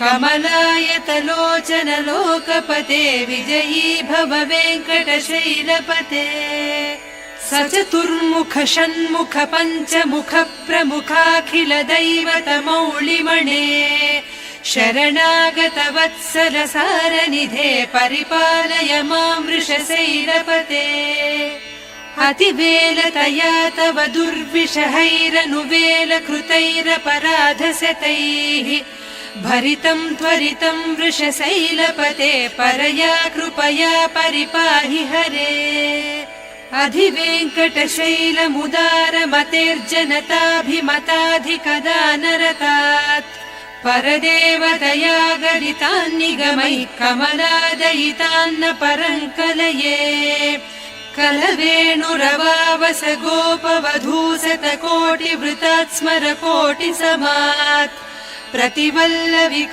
कमलायतलोचन लोकपते विजयी भव वेङ्कटशैलपते सचतुर्मुख षण्मुख पञ्चमुख प्रमुखाखिल दैवतमौलिमणे शरणागत वत्सल सारनिधे परिपालय मां वृषशैलपते अतिवेलतया तव दुर्विषहैरनुवेल कृतैरपराधशतैः भरितं त्वरितं वृषशैलपते परया कृपया परिपाहि हरे अधिवेङ्कटशैलमुदारमतेर्जनताभिमताधिकदानरतात् परदेवतया गरितान्निगमैः कमलादयितान्न परङ्कलये कलवेणुरवावस गोपवधूसतकोटिवृतात् स्मर कोटिसमात् प्रतिवल्लविका